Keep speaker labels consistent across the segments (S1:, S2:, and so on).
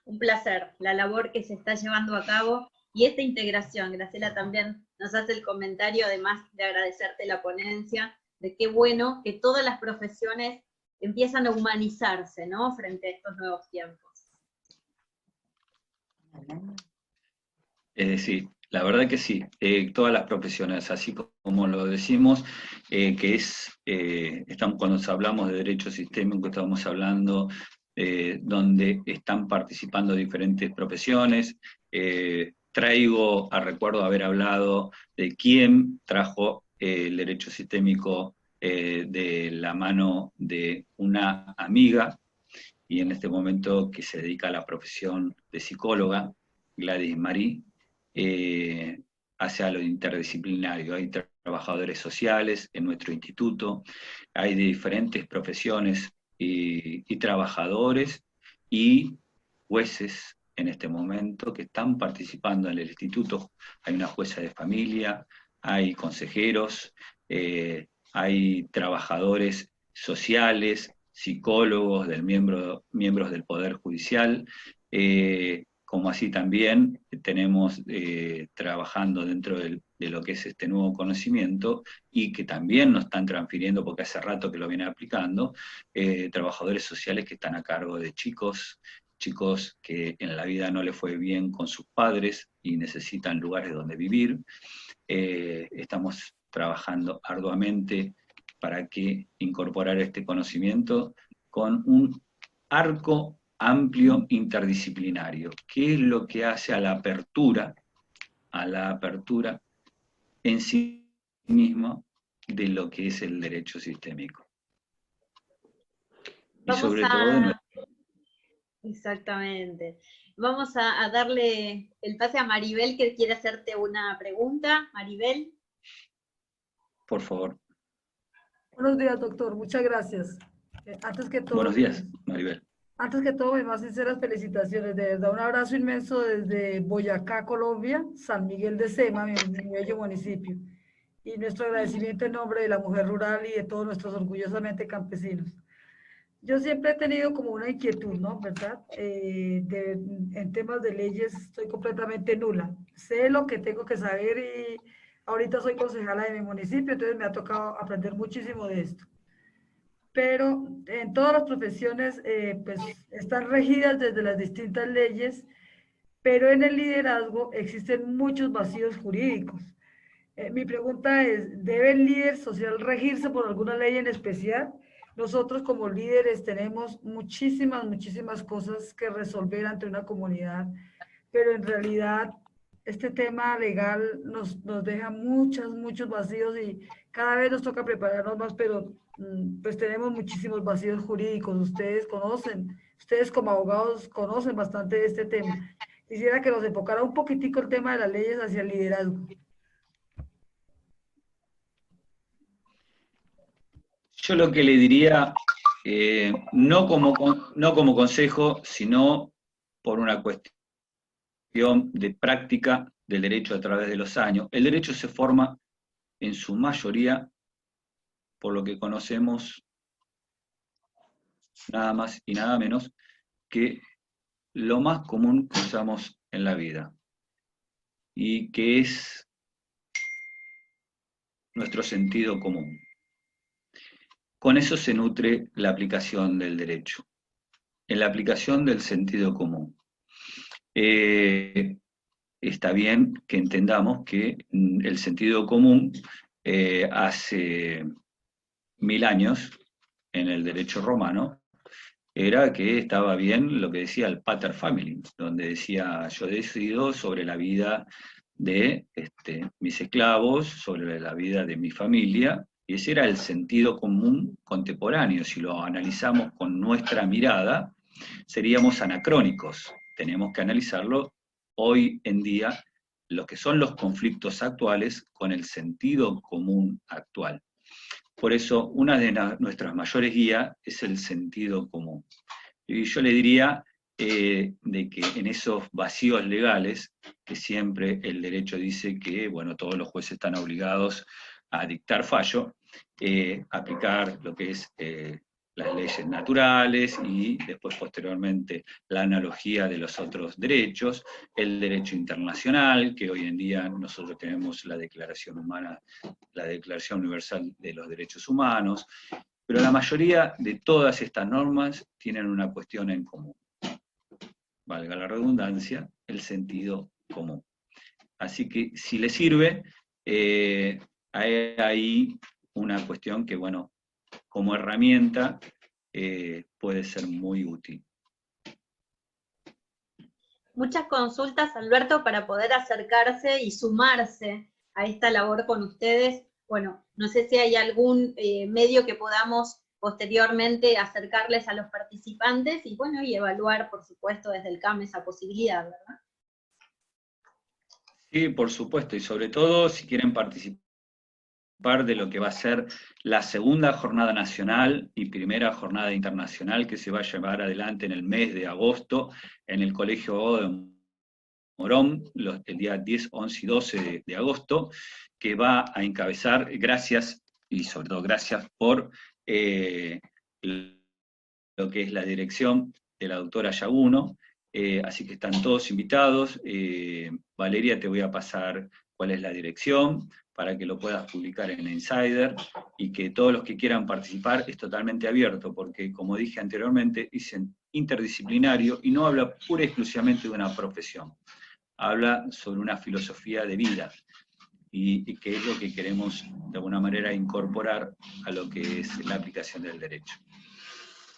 S1: Un placer la labor que se está llevando a cabo y esta integración. Graciela también nos hace el comentario, además de agradecerte la ponencia, de qué bueno que todas las profesiones empiezan a humanizarse, ¿no?, frente a estos nuevos tiempos.
S2: Sí, la verdad que sí, todas las profesiones, así como lo decimos, que estamos, cuando hablamos de derecho sistémico, estamos hablando donde están participando diferentes profesiones. Traigo a recuerdo haber hablado de quién trajo el derecho sistémico de la mano de una amiga, y en este momento que se dedica a la profesión de psicóloga, Gladys Marí, hacia lo interdisciplinario. Hay trabajadores sociales en nuestro instituto, hay de diferentes profesiones y trabajadores y jueces en este momento que están participando en el instituto. Hay una jueza de familia, hay consejeros, hay trabajadores sociales, psicólogos, miembros del Poder Judicial, como así también tenemos trabajando dentro de lo que es este nuevo conocimiento, y que también nos están transfiriendo, porque hace rato que lo vienen aplicando, trabajadores sociales que están a cargo de chicos que en la vida no les fue bien con sus padres y necesitan lugares donde vivir. Estamos trabajando arduamente para que incorporar este conocimiento con un arco amplio interdisciplinario, que es lo que hace a la apertura en sí mismo de lo que es el derecho sistémico. Y sobre todo de nuestro...
S1: Exactamente. Vamos a darle el pase a Maribel, que quiere hacerte una pregunta. Maribel.
S2: Por favor.
S3: Buenos días, doctor. Muchas gracias. Antes que todo,
S2: Buenos días, Maribel.
S3: mis más sinceras felicitaciones. De verdad, un abrazo inmenso desde Boyacá, Colombia, San Miguel de Sema, mi bello municipio. Y nuestro agradecimiento en nombre de la mujer rural y de todos nuestros orgullosamente campesinos. Yo siempre he tenido como una inquietud, ¿no? ¿Verdad? En temas de leyes estoy completamente nula. Sé lo que tengo que saber y ahorita soy concejala de mi municipio, entonces me ha tocado aprender muchísimo de esto. Pero en todas las profesiones, pues están regidas desde las distintas leyes, pero en el liderazgo existen muchos vacíos jurídicos. Mi pregunta es, ¿debe el líder social regirse por alguna ley en especial? Nosotros como líderes tenemos muchísimas cosas que resolver ante una comunidad, pero en realidad este tema legal nos deja muchos vacíos y cada vez nos toca prepararnos más, pero pues tenemos muchísimos vacíos jurídicos. Ustedes como abogados conocen bastante de este tema. Quisiera que nos enfocara un poquitico el tema de las leyes hacia el liderazgo.
S2: Yo lo que le diría, no como consejo, sino por una cuestión de práctica del derecho a través de los años. El derecho se forma en su mayoría por lo que conocemos nada más y nada menos que lo más común que usamos en la vida, y que es nuestro sentido común. Con eso se nutre la aplicación del derecho, en la aplicación del sentido común. Está bien que entendamos que el sentido común hace 1000 años, en el derecho romano, era que estaba bien lo que decía el pater familiam, donde decía: yo decido sobre la vida de mis esclavos, sobre la vida de mi familia, y ese era el sentido común contemporáneo. Si lo analizamos con nuestra mirada, seríamos anacrónicos. Tenemos que analizarlo hoy en día, lo que son los conflictos actuales con el sentido común actual. Por eso, una de nuestras mayores guías es el sentido común. Y yo le diría de que en esos vacíos legales, que siempre el derecho dice que, bueno, todos los jueces están obligados a dictar fallo, aplicar lo que es las leyes naturales y después posteriormente la analogía de los otros derechos, el derecho internacional, que hoy en día nosotros tenemos la Declaración Universal de los Derechos Humanos, pero la mayoría de todas estas normas tienen una cuestión en común. Valga la redundancia, el sentido común. Así que si le sirve, hay ahí una cuestión que, bueno, como herramienta puede ser muy útil.
S1: Muchas consultas, Alberto, para poder acercarse y sumarse a esta labor con ustedes. Bueno, no sé si hay algún medio que podamos posteriormente acercarles a los participantes y, bueno, y evaluar, por supuesto, desde el CAM esa posibilidad, ¿verdad?
S2: Sí, por supuesto, y sobre todo si quieren participar de lo que va a ser la segunda jornada nacional y primera jornada internacional que se va a llevar adelante en el mes de agosto en el Colegio Abogado de Morón, el día 10, 11 y 12 de agosto, que va a encabezar, gracias, y sobre todo gracias por lo que es la dirección de la doctora Yaguno, así que están todos invitados. Valeria, te voy a pasar cuál es la dirección, para que lo puedas publicar en Insider, y que todos los que quieran participar es totalmente abierto, porque como dije anteriormente, es interdisciplinario y no habla pura y exclusivamente de una profesión, habla sobre una filosofía de vida, y que es lo que queremos de alguna manera incorporar a lo que es la aplicación del derecho.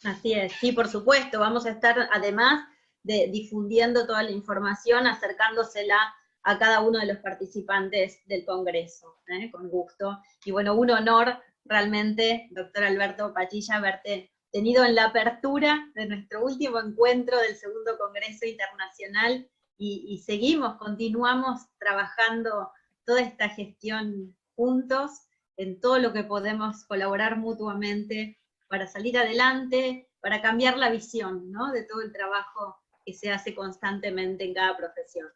S1: Así es, sí, por supuesto, vamos a estar además de difundiendo toda la información, acercándosela a cada uno de los participantes del Congreso, con gusto. Y bueno, un honor realmente, doctor Alberto Pachilla, haberte tenido en la apertura de nuestro último encuentro del segundo Congreso Internacional, y seguimos, continuamos trabajando toda esta gestión juntos, en todo lo que podemos colaborar mutuamente para salir adelante, para cambiar la visión, ¿no?, de todo el trabajo que se hace constantemente en cada profesión.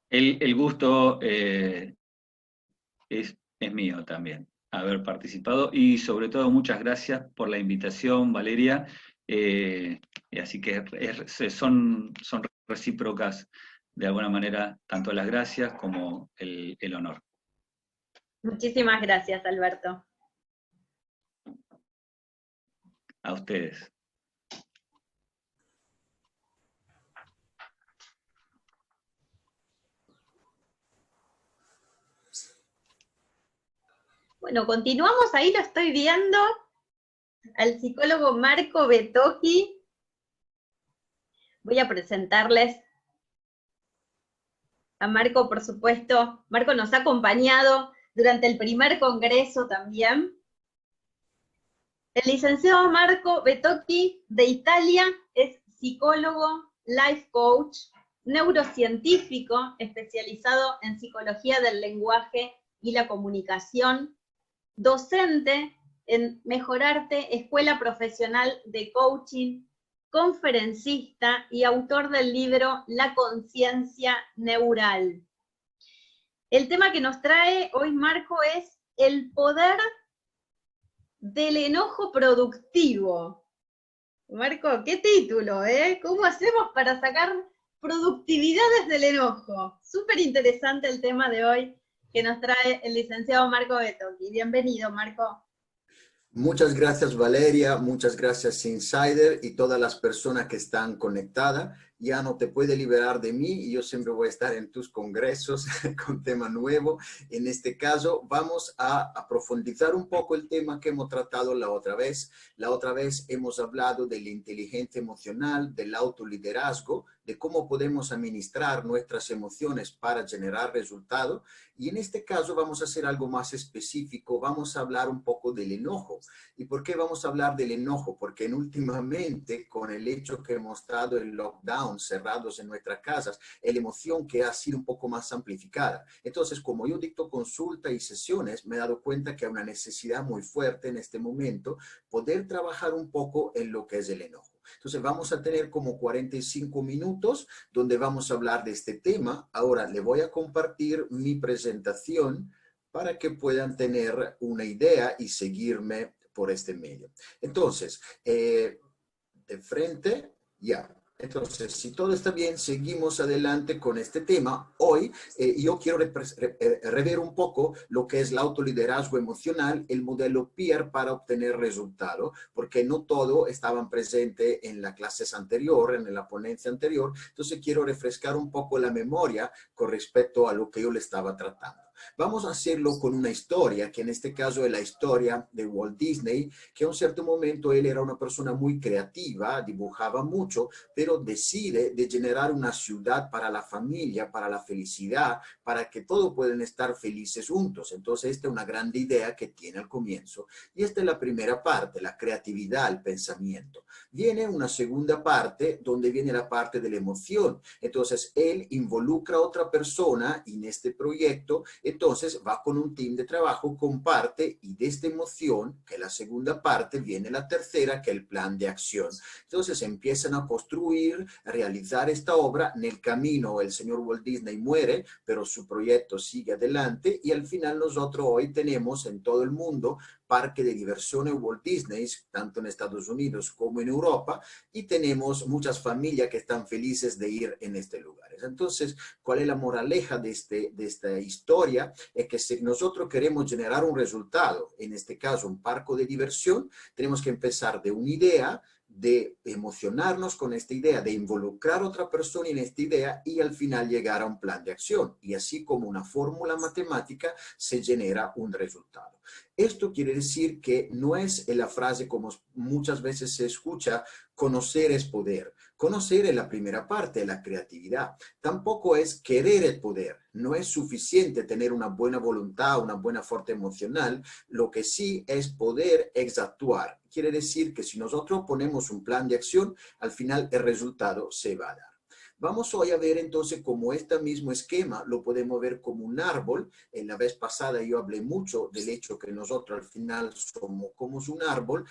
S2: El gusto es mío también, haber participado, y sobre todo muchas gracias por la invitación, Valeria, así que son recíprocas de alguna manera, tanto las gracias como el honor.
S1: Muchísimas gracias, Alberto.
S2: A ustedes.
S1: Bueno, continuamos, ahí lo estoy viendo, al psicólogo Marco Betocchi. Voy a presentarles a Marco, por supuesto. Marco nos ha acompañado durante el primer congreso también. El licenciado Marco Betocchi, de Italia, es psicólogo, life coach, neurocientífico especializado en psicología del lenguaje y la comunicación, docente en Mejorarte, Escuela Profesional de Coaching, conferencista y autor del libro La Conciencia Neural. El tema que nos trae hoy Marco es el poder del enojo productivo. Marco, qué título, ¿eh? ¿Cómo hacemos para sacar productividad desde el enojo? Súper interesante el tema de hoy que nos trae el licenciado Marco Betocchi. Bienvenido, Marco.
S4: Muchas gracias, Valeria, muchas gracias, Insider, y todas las personas que están conectadas. Ya no te puedes liberar de mí, y yo siempre voy a estar en tus congresos con tema nuevo. En este caso, vamos a profundizar un poco el tema que hemos tratado la otra vez. La otra vez hemos hablado de la inteligencia emocional, del autoliderazgo, de cómo podemos administrar nuestras emociones para generar resultados. Y en este caso vamos a hacer algo más específico, vamos a hablar un poco del enojo. ¿Y por qué vamos a hablar del enojo? Porque últimamente, con el hecho que hemos estado en lockdown, cerrados en nuestras casas, la emoción que ha sido un poco más amplificada. Entonces, como yo dicto consulta y sesiones, me he dado cuenta que hay una necesidad muy fuerte en este momento poder trabajar un poco en lo que es el enojo. Entonces vamos a tener como 45 minutos donde vamos a hablar de este tema. Ahora le voy a compartir mi presentación para que puedan tener una idea y seguirme por este medio. Entonces, de frente, ya. Entonces, si todo está bien, seguimos adelante con este tema. Hoy yo quiero rever un poco lo que es el autoliderazgo emocional, el modelo PEER para obtener resultado, porque no todo estaban presente en las clases anteriores, en la ponencia anterior. Entonces, quiero refrescar un poco la memoria con respecto a lo que yo le estaba tratando. Vamos a hacerlo con una historia, que en este caso es la historia de Walt Disney, que a un cierto momento él era una persona muy creativa, dibujaba mucho, pero decide de generar una ciudad para la familia, para la felicidad, para que todos puedan estar felices juntos. Entonces, esta es una grande idea que tiene al comienzo. Y esta es la primera parte, la creatividad, el pensamiento. Viene una segunda parte, donde viene la parte de la emoción. Entonces, él involucra a otra persona en este proyecto. Entonces va con un team de trabajo, comparte y de esta emoción, que es la segunda parte, viene la tercera, que es el plan de acción. Entonces empiezan a construir, a realizar esta obra. En el camino el señor Walt Disney muere, pero su proyecto sigue adelante y al final nosotros hoy tenemos en todo el mundo parque de diversiones Walt Disney, tanto en Estados Unidos como en Europa, y tenemos muchas familias que están felices de ir en estos lugares. Entonces, ¿cuál es la moraleja de esta historia? Es que si nosotros queremos generar un resultado, en este caso un parque de diversión, tenemos que empezar de una idea, de emocionarnos con esta idea, de involucrar a otra persona en esta idea y al final llegar a un plan de acción. Y así como una fórmula matemática se genera un resultado. Esto quiere decir que no es la frase como muchas veces se escucha, conocer es poder. Conocer es la primera parte de la creatividad. Tampoco es querer el poder. No es suficiente tener una buena voluntad, una buena fuerza emocional. Lo que sí es poder es actuar. Quiere decir que si nosotros ponemos un plan de acción, al final el resultado se va a dar. Vamos hoy a ver entonces cómo este mismo esquema lo podemos ver como un árbol. En la vez pasada yo hablé mucho del hecho que nosotros al final somos como un árbol.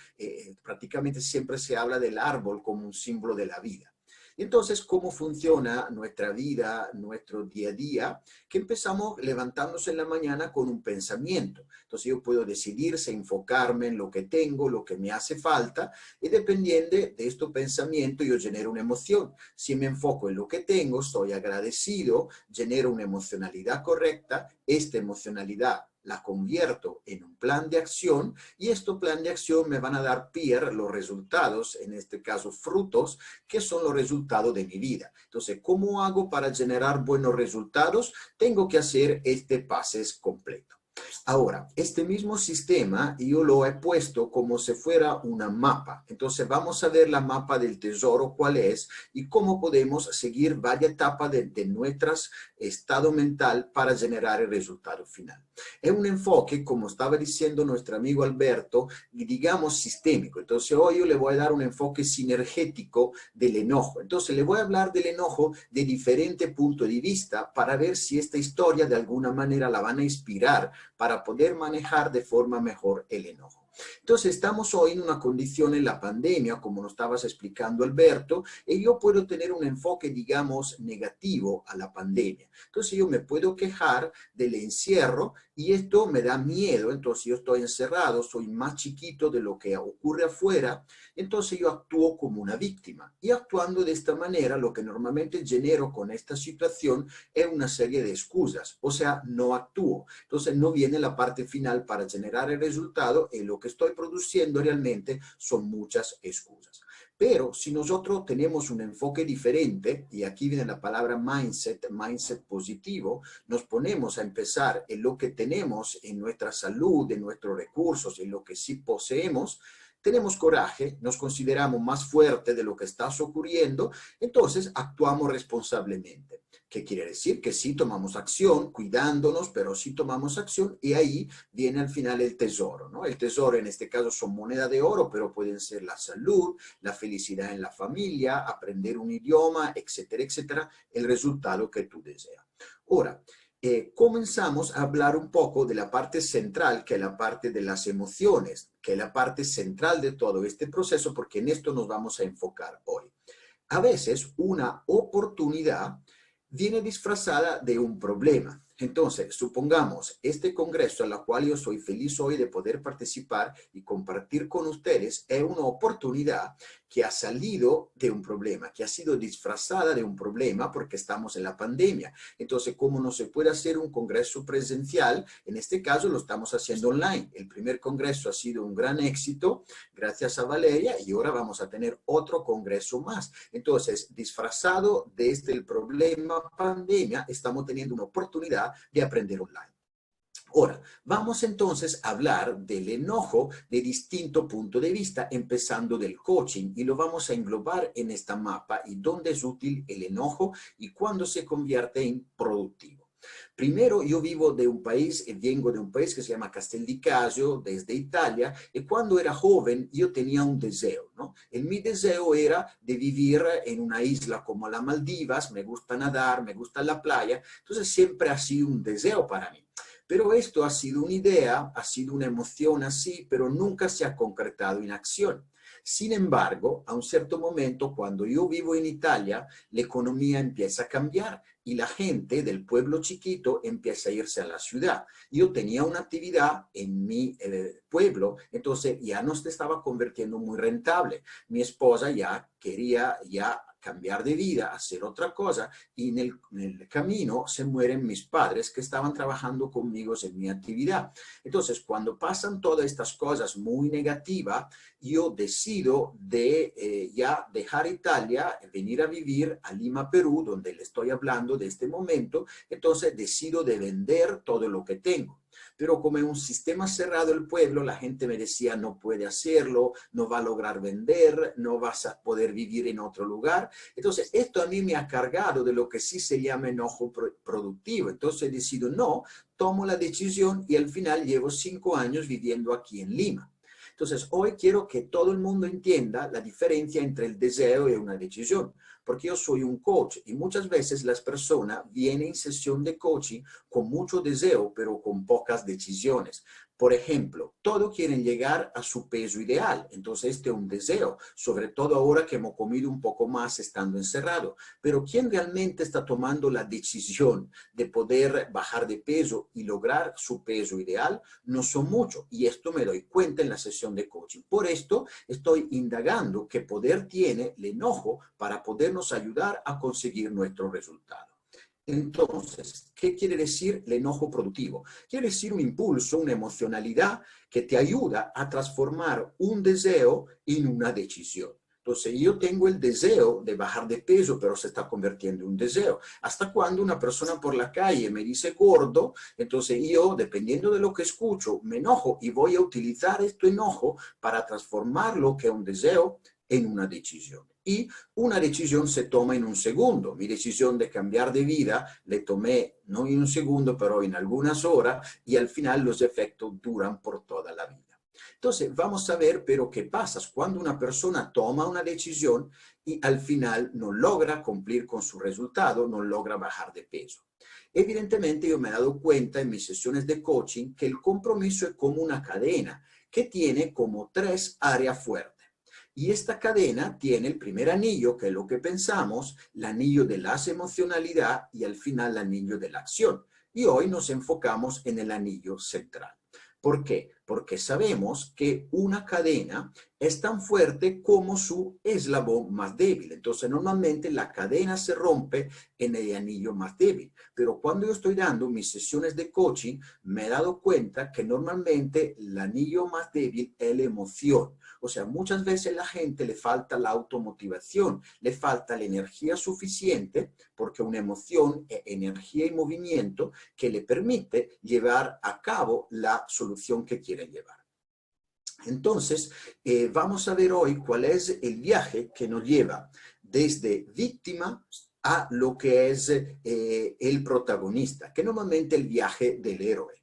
S4: Prácticamente siempre se habla del árbol como un símbolo de la vida. Entonces, ¿cómo funciona nuestra vida, nuestro día a día? Que empezamos levantándose en la mañana con un pensamiento. Entonces, yo puedo decidir si enfocarme en lo que tengo, lo que me hace falta, y dependiendo de este pensamiento, yo genero una emoción. Si me enfoco en lo que tengo, estoy agradecido, genero una emocionalidad correcta, esta emocionalidad la convierto en un plan de acción y este plan de acción me van a dar PEER, los resultados, en este caso frutos, que son los resultados de mi vida. Entonces, ¿cómo hago para generar buenos resultados? Tengo que hacer este pases completo. Ahora, este mismo sistema yo lo he puesto como si fuera una mapa. Entonces vamos a ver la mapa del tesoro, cuál es y cómo podemos seguir varias etapas de nuestro estado mental para generar el resultado final. Es un enfoque, como estaba diciendo nuestro amigo Alberto, digamos sistémico. Entonces hoy yo le voy a dar un enfoque sinergético del enojo. Entonces le voy a hablar del enojo de diferentes puntos de vista para ver si esta historia de alguna manera la van a inspirar para poder manejar de forma mejor el enojo. Entonces, estamos hoy en una condición en la pandemia, como nos estabas explicando Alberto, y yo puedo tener un enfoque, digamos, negativo a la pandemia. Entonces, yo me puedo quejar del encierro y esto me da miedo. Entonces, yo estoy encerrado, soy más chiquito de lo que ocurre afuera, entonces yo actúo como una víctima. Y actuando de esta manera, lo que normalmente genero con esta situación es una serie de excusas, o sea, no actúo. Entonces, no viene la parte final para generar el resultado y lo que estoy produciendo realmente son muchas excusas. Pero si nosotros tenemos un enfoque diferente, y aquí viene la palabra mindset, mindset positivo, nos ponemos a empezar en lo que tenemos, en nuestra salud, en nuestros recursos, en lo que sí poseemos, tenemos coraje, nos consideramos más fuertes de lo que está ocurriendo, entonces actuamos responsablemente. ¿Qué quiere decir? Que sí tomamos acción, cuidándonos, pero sí tomamos acción y ahí viene al final el tesoro, ¿no? El tesoro en este caso son monedas de oro, pero pueden ser la salud, la felicidad en la familia, aprender un idioma, etcétera, etcétera, el resultado que tú deseas. Ahora, comenzamos a hablar un poco de la parte central, que es la parte de las emociones, que es la parte central de todo este proceso, porque en esto nos vamos a enfocar hoy. A veces una oportunidad viene disfrazada de un problema. Entonces, supongamos, este congreso al cual yo soy feliz hoy de poder participar y compartir con ustedes es una oportunidad que ha salido de un problema, que ha sido disfrazada de un problema porque estamos en la pandemia. Entonces, como no se puede hacer un congreso presencial, en este caso lo estamos haciendo online. El primer congreso ha sido un gran éxito, gracias a Valeria, y ahora vamos a tener otro congreso más. Entonces, disfrazado desde el problema pandemia, estamos teniendo una oportunidad de aprender online. Ahora, vamos entonces a hablar del enojo de distinto punto de vista, empezando del coaching, y lo vamos a englobar en esta mapa y dónde es útil el enojo y cuándo se convierte en productivo. Primero, yo vivo de un país, vengo de un país que se llama Castel di Casio, desde Italia, y cuando era joven yo tenía un deseo, ¿no? Mi deseo era de vivir en una isla como las Maldivas, me gusta nadar, me gusta la playa, entonces siempre ha sido un deseo para mí. Pero esto ha sido una idea, ha sido una emoción así, pero nunca se ha concretado en acción. Sin embargo, a un cierto momento, cuando yo vivo en Italia, la economía empieza a cambiar y la gente del pueblo chiquito empieza a irse a la ciudad. Yo tenía una actividad en mi pueblo, entonces ya no se estaba convirtiendo muy rentable. Mi esposa ya quería cambiar de vida, hacer otra cosa, y en el camino se mueren mis padres que estaban trabajando conmigo en mi actividad. Entonces, cuando pasan todas estas cosas muy negativas, yo decido de ya dejar Italia, venir a vivir a Lima, Perú, donde le estoy hablando de este momento. Entonces decido de vender todo lo que tengo. Pero como en un sistema cerrado el pueblo, la gente me decía, no puede hacerlo, no va a lograr vender, no vas a poder vivir en otro lugar. Entonces, esto a mí me ha cargado de lo que sí se llama enojo productivo. Entonces decido, no, tomo la decisión y al final llevo 5 años viviendo aquí en Lima. Entonces, hoy quiero que todo el mundo entienda la diferencia entre el deseo y una decisión, porque yo soy un coach y muchas veces las personas vienen en sesión de coaching con mucho deseo, pero con pocas decisiones. Por ejemplo, todos quieren llegar a su peso ideal, entonces este es un deseo, sobre todo ahora que hemos comido un poco más estando encerrado. Pero ¿quién realmente está tomando la decisión de poder bajar de peso y lograr su peso ideal? No son muchos, y esto me doy cuenta en la sesión de coaching. Por esto estoy indagando qué poder tiene el enojo para podernos ayudar a conseguir nuestro resultado. Entonces, ¿qué quiere decir el enojo productivo? Quiere decir un impulso, una emocionalidad que te ayuda a transformar un deseo en una decisión. Entonces, yo tengo el deseo de bajar de peso, pero se está convirtiendo en un deseo. Hasta cuando una persona por la calle me dice gordo, entonces yo, dependiendo de lo que escucho, me enojo y voy a utilizar este enojo para transformar lo que es un deseo en una decisión. Y una decisión se toma en un segundo. Mi decisión de cambiar de vida le tomé no en un segundo, pero en algunas horas, y al final los efectos duran por toda la vida. Entonces, vamos a ver, pero qué pasa cuando una persona toma una decisión y al final no logra cumplir con su resultado, no logra bajar de peso. Evidentemente, yo me he dado cuenta en mis sesiones de coaching que el compromiso es como una cadena que tiene como 3 áreas fuertes. Y esta cadena tiene el primer anillo, que es lo que pensamos, el anillo de la emocionalidad y al final el anillo de la acción. Y hoy nos enfocamos en el anillo central. ¿Por qué? Porque sabemos que una cadena es tan fuerte como su eslabón más débil. Entonces, normalmente la cadena se rompe en el anillo más débil. Pero cuando yo estoy dando mis sesiones de coaching, me he dado cuenta que normalmente el anillo más débil es la emoción. O sea, muchas veces a la gente le falta la automotivación, le falta la energía suficiente, porque una emoción es energía y movimiento que le permite llevar a cabo la solución que quiere llevar. Entonces, vamos a ver hoy cuál es el viaje que nos lleva desde víctima a lo que es el protagonista, que normalmente es el viaje del héroe.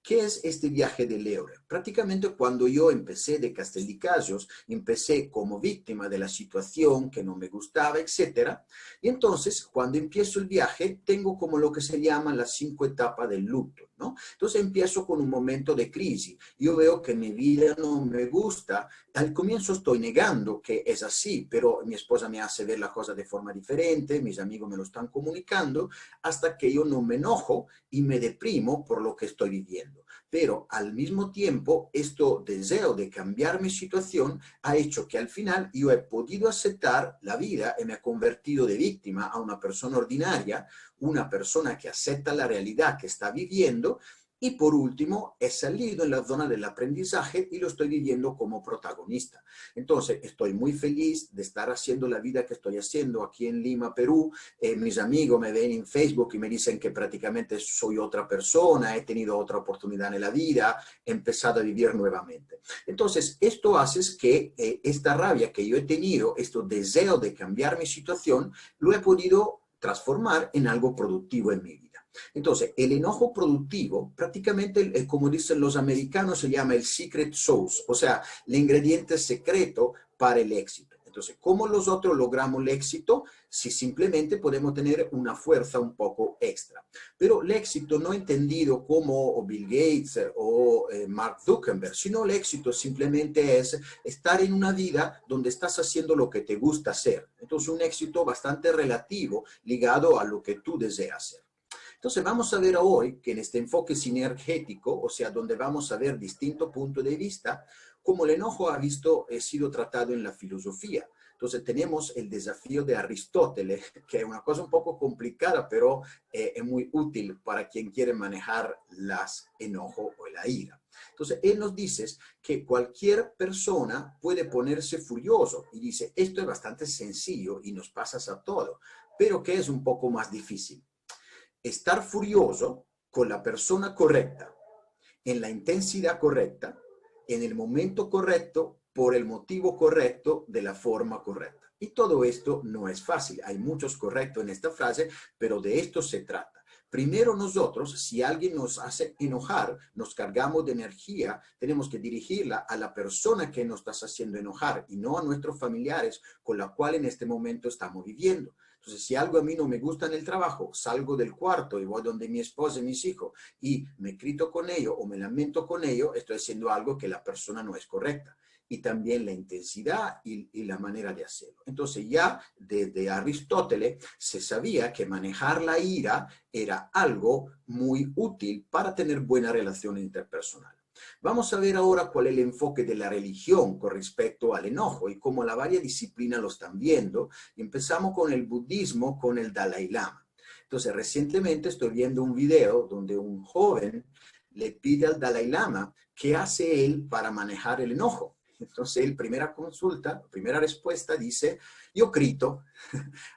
S4: ¿Qué es este viaje del héroe? Prácticamente cuando yo empecé de Castelldecasios, empecé como víctima de la situación que no me gustaba, etc. Y entonces, cuando empiezo el viaje, tengo como lo que se llama las 5 etapas del luto, ¿no? Entonces empiezo con un momento de crisis. Yo veo que mi vida no me gusta. Al comienzo estoy negando que es así, pero mi esposa me hace ver la cosa de forma diferente, mis amigos me lo están comunicando, hasta que yo no me enojo y me deprimo por lo que estoy viviendo. Pero al mismo tiempo, este deseo de cambiar mi situación ha hecho que al final yo he podido aceptar la vida y me he convertido de víctima a una persona ordinaria, una persona que acepta la realidad que está viviendo. Y por último, he salido en la zona del aprendizaje y lo estoy viviendo como protagonista. Entonces, estoy muy feliz de estar haciendo la vida que estoy haciendo aquí en Lima, Perú. Mis amigos me ven en Facebook y me dicen que prácticamente soy otra persona, he tenido otra oportunidad en la vida, he empezado a vivir nuevamente. Entonces, esto hace que esta rabia que yo he tenido, este deseo de cambiar mi situación, lo he podido transformar en algo productivo en mi vida. Entonces, el enojo productivo, prácticamente, como dicen los americanos, se llama el secret sauce, o sea, el ingrediente secreto para el éxito. Entonces, ¿cómo nosotros logramos el éxito? Si simplemente podemos tener una fuerza un poco extra. Pero el éxito no entendido como Bill Gates o Mark Zuckerberg, sino el éxito simplemente es estar en una vida donde estás haciendo lo que te gusta hacer. Entonces, un éxito bastante relativo ligado a lo que tú deseas hacer. Entonces vamos a ver hoy que en este enfoque sinergético, o sea, donde vamos a ver distintos puntos de vista, cómo el enojo ha sido tratado en la filosofía. Entonces tenemos el desafío de Aristóteles, que es una cosa un poco complicada, pero es muy útil para quien quiere manejar las enojo o la ira. Entonces él nos dice que cualquier persona puede ponerse furioso y dice, esto es bastante sencillo y nos pasa a todo, pero que es un poco más difícil. Estar furioso con la persona correcta, en la intensidad correcta, en el momento correcto, por el motivo correcto, de la forma correcta. Y todo esto no es fácil. Hay muchos correctos en esta frase, pero de esto se trata. Primero nosotros, si alguien nos hace enojar, nos cargamos de energía, tenemos que dirigirla a la persona que nos está haciendo enojar y no a nuestros familiares con la cual en este momento estamos viviendo. Entonces, si algo a mí no me gusta en el trabajo, salgo del cuarto y voy donde mi esposa y mis hijos y me grito con ellos o me lamento con ellos, estoy haciendo algo que la persona no es correcta. Y también la intensidad y la manera de hacerlo. Entonces ya desde Aristóteles se sabía que manejar la ira era algo muy útil para tener buena relación interpersonal. Vamos a ver ahora cuál es el enfoque de la religión con respecto al enojo y cómo la varias disciplinas lo están viendo. Empezamos con el budismo, con el Dalai Lama. Entonces, recientemente estoy viendo un video donde un joven le pide al Dalai Lama qué hace él para manejar el enojo. Entonces, él, primera consulta, primera respuesta, dice, yo grito,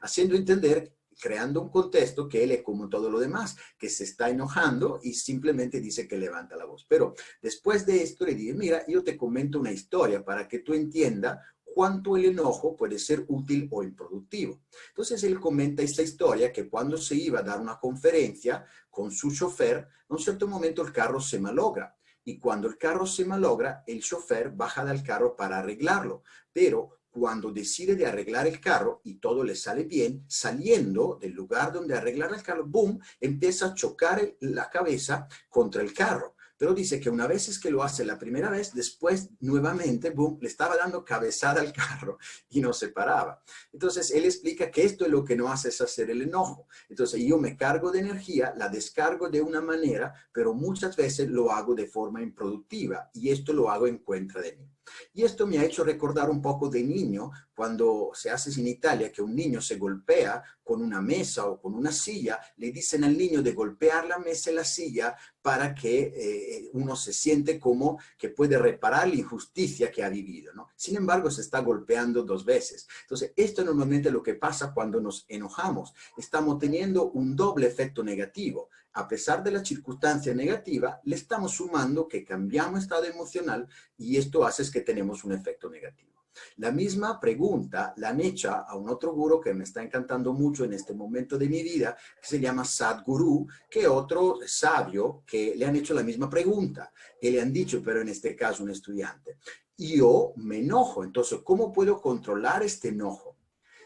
S4: haciendo entender, creando un contexto que él es como todo lo demás, que se está enojando y simplemente dice que levanta la voz. Pero después de esto le dije, mira, yo te comento una historia para que tú entiendas cuánto el enojo puede ser útil o improductivo. Entonces él comenta esta historia que cuando se iba a dar una conferencia con su chofer, en un cierto momento el carro se malogra. Y cuando el carro se malogra, el chofer baja del carro para arreglarlo. Pero cuando decide de arreglar el carro y todo le sale bien, saliendo del lugar donde arreglar el carro, boom, empieza a chocar la cabeza contra el carro. Pero dice que una vez es que lo hace la primera vez, después nuevamente, boom, le estaba dando cabezada al carro y no se paraba. Entonces, él explica que esto es lo que no hace es hacer el enojo. Entonces, yo me cargo de energía, la descargo de una manera, pero muchas veces lo hago de forma improductiva y esto lo hago en contra de mí. Y esto me ha hecho recordar un poco de niño, cuando se hace en Italia que un niño se golpea con una mesa o con una silla, le dicen al niño de golpear la mesa y la silla para que uno se siente como que puede reparar la injusticia que ha vivido, ¿no? Sin embargo, se está golpeando 2 veces. Entonces, esto normalmente es lo que pasa cuando nos enojamos. Estamos teniendo un doble efecto negativo. A pesar de la circunstancia negativa, le estamos sumando que cambiamos estado emocional y esto hace que tenemos un efecto negativo. La misma pregunta la han hecho a un otro gurú que me está encantando mucho en este momento de mi vida, que se llama Sadhguru, que es otro sabio que le han hecho la misma pregunta. Y le han dicho, pero en este caso un estudiante, yo me enojo, entonces, ¿cómo puedo controlar este enojo?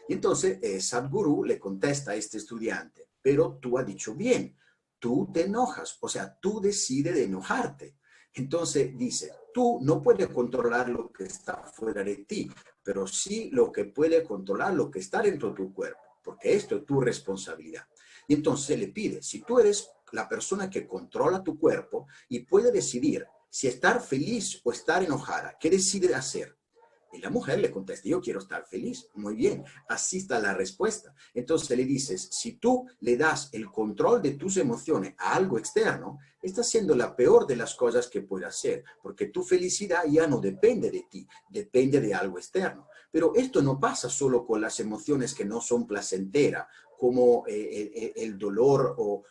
S4: Y entonces Sadhguru le contesta a este estudiante, pero tú has dicho bien, tú te enojas, o sea, tú decides de enojarte. Entonces dice, tú no puedes controlar lo que está fuera de ti, pero sí lo que puede controlar lo que está dentro de tu cuerpo, porque esto es tu responsabilidad. Y entonces le pide, si tú eres la persona que controla tu cuerpo y puede decidir si estar feliz o estar enojada, ¿qué decide hacer? Y la mujer le contesta, yo quiero estar feliz. Muy bien, así está la respuesta. Entonces le dices, si tú le das el control de tus emociones a algo externo, estás haciendo la peor de las cosas que puedes hacer, porque tu felicidad ya no depende de ti, depende de algo externo. Pero esto no pasa solo con las emociones que no son placenteras, como el dolor o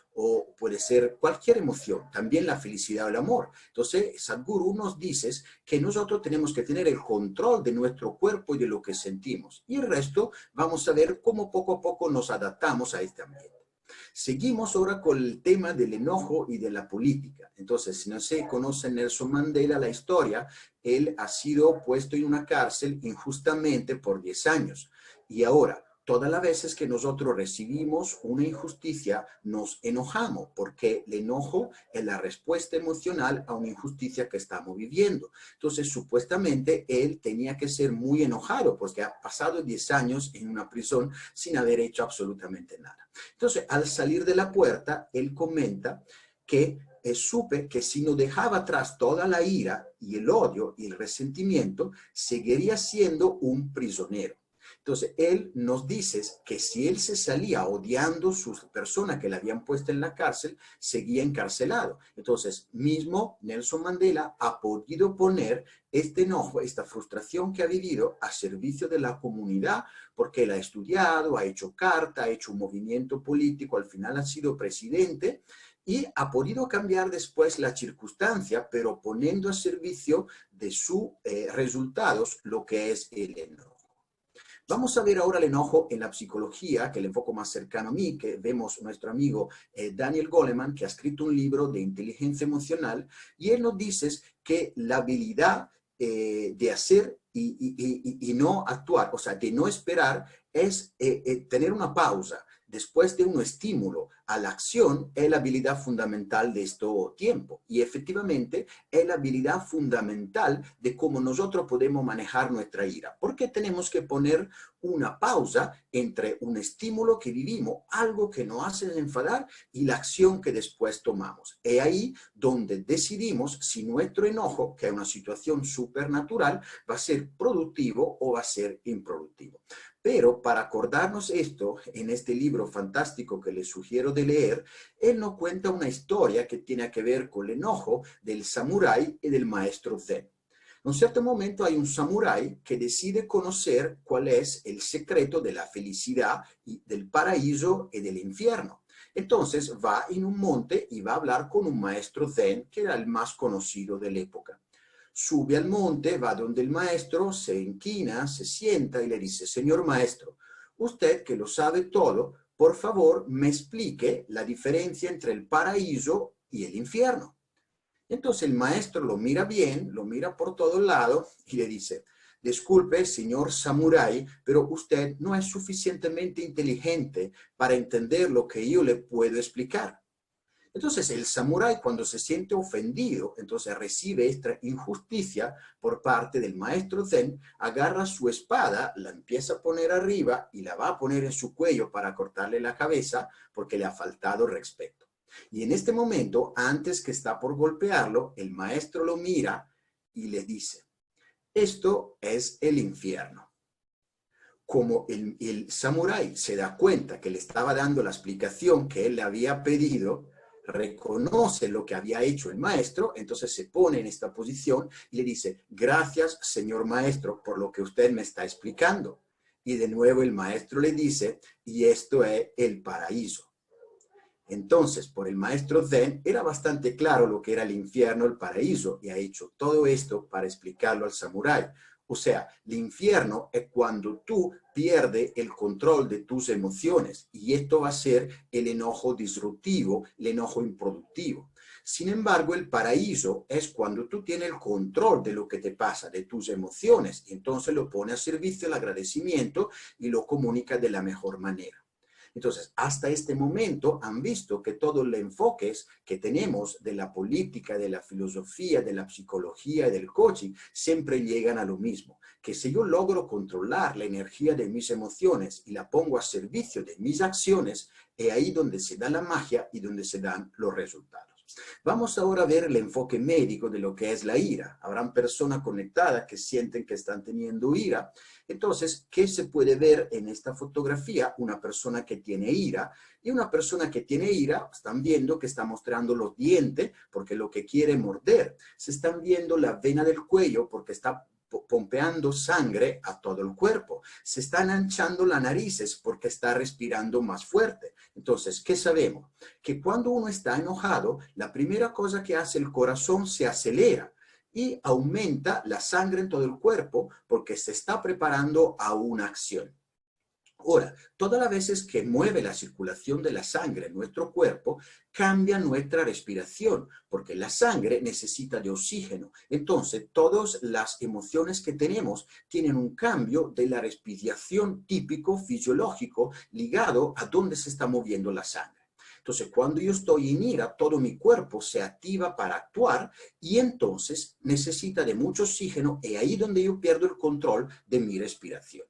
S4: puede ser cualquier emoción, también la felicidad o el amor. Entonces, Sadhguru nos dice que nosotros tenemos que tener el control de nuestro cuerpo y de lo que sentimos. Y el resto vamos a ver cómo poco a poco nos adaptamos a este ambiente. Seguimos ahora con el tema del enojo y de la política. Entonces, si no se conoce Nelson Mandela, la historia, él ha sido puesto en una cárcel injustamente por 10 años. Y ahora, todas las veces que nosotros recibimos una injusticia, nos enojamos, porque el enojo es la respuesta emocional a una injusticia que estamos viviendo. Entonces, supuestamente, él tenía que ser muy enojado, porque ha pasado 10 años en una prisión sin haber hecho absolutamente nada. Entonces, al salir de la puerta, él comenta que supe que si no dejaba atrás toda la ira y el odio y el resentimiento, seguiría siendo un prisionero. Entonces, él nos dice que si él se salía odiando a sus personas que le habían puesto en la cárcel, seguía encarcelado. Entonces, mismo Nelson Mandela ha podido poner este enojo, esta frustración que ha vivido a servicio de la comunidad, porque él ha estudiado, ha hecho carta, ha hecho un movimiento político, al final ha sido presidente y ha podido cambiar después la circunstancia, pero poniendo a servicio de sus resultados lo que es el enojo. Vamos a ver ahora el enojo en la psicología, que es el enfoque más cercano a mí, que vemos nuestro amigo Daniel Goleman, que ha escrito un libro de inteligencia emocional, y él nos dice que la habilidad de hacer y no actuar, o sea, de no esperar, es tener una pausa después de un estímulo a la acción, es la habilidad fundamental de este tiempo. Y efectivamente es la habilidad fundamental de cómo nosotros podemos manejar nuestra ira. Porque tenemos que poner una pausa entre un estímulo que vivimos, algo que nos hace enfadar, y la acción que después tomamos. Es ahí donde decidimos si nuestro enojo, que es una situación supernatural, va a ser productivo o va a ser improductivo. Pero para acordarnos esto, en este libro fantástico que les sugiero de leer, él nos cuenta una historia que tiene que ver con el enojo del samurái y del maestro Zen. En un cierto momento hay un samurái que decide conocer cuál es el secreto de la felicidad y del paraíso y del infierno. Entonces va en un monte y va a hablar con un maestro Zen que era el más conocido de la época. Sube al monte, va donde el maestro, se inclina, se sienta y le dice, señor maestro, usted que lo sabe todo, por favor me explique la diferencia entre el paraíso y el infierno. Entonces el maestro lo mira bien, lo mira por todos lados y le dice, disculpe, señor samurái, pero usted no es suficientemente inteligente para entender lo que yo le puedo explicar. Entonces el samurái, cuando se siente ofendido, entonces recibe esta injusticia por parte del maestro Zen, agarra su espada, la empieza a poner arriba y la va a poner en su cuello para cortarle la cabeza porque le ha faltado respeto. Y en este momento, antes que está por golpearlo, el maestro lo mira y le dice, esto es el infierno. Como el samurái se da cuenta que le estaba dando la explicación que él le había pedido, reconoce lo que había hecho el maestro, entonces se pone en esta posición y le dice, gracias señor maestro por lo que usted me está explicando. Y de nuevo el maestro le dice, y esto es el paraíso. Entonces, por el maestro Zen era bastante claro lo que era el infierno, el paraíso, y ha hecho todo esto para explicarlo al samurái. O sea, el infierno es cuando tú pierdes el control de tus emociones y esto va a ser el enojo disruptivo, el enojo improductivo. Sin embargo, el paraíso es cuando tú tienes el control de lo que te pasa, de tus emociones, y entonces lo pone a servicio del agradecimiento y lo comunica de la mejor manera. Entonces, hasta este momento han visto que todos los enfoques que tenemos de la política, de la filosofía, de la psicología y del coaching siempre llegan a lo mismo, que si yo logro controlar la energía de mis emociones y la pongo a servicio de mis acciones, es ahí donde se da la magia y donde se dan los resultados. Vamos ahora a ver el enfoque médico de lo que es la ira. Habrán personas conectadas que sienten que están teniendo ira. Entonces, ¿qué se puede ver en esta fotografía? Una persona que tiene ira. Y una persona que tiene ira, están viendo que está mostrando los dientes porque lo que quiere morder. Se están viendo la vena del cuello porque está pompeando sangre a todo el cuerpo. Se están anchando las narices porque está respirando más fuerte. Entonces, ¿qué sabemos? Que cuando uno está enojado, la primera cosa que hace el corazón se acelera y aumenta la sangre en todo el cuerpo porque se está preparando a una acción. Ahora, todas las veces que mueve la circulación de la sangre en nuestro cuerpo, cambia nuestra respiración, porque la sangre necesita de oxígeno. Entonces, todas las emociones que tenemos tienen un cambio de la respiración típico, fisiológico, ligado a dónde se está moviendo la sangre. Entonces, cuando yo estoy en ira, todo mi cuerpo se activa para actuar y entonces necesita de mucho oxígeno y ahí donde yo pierdo el control de mi respiración.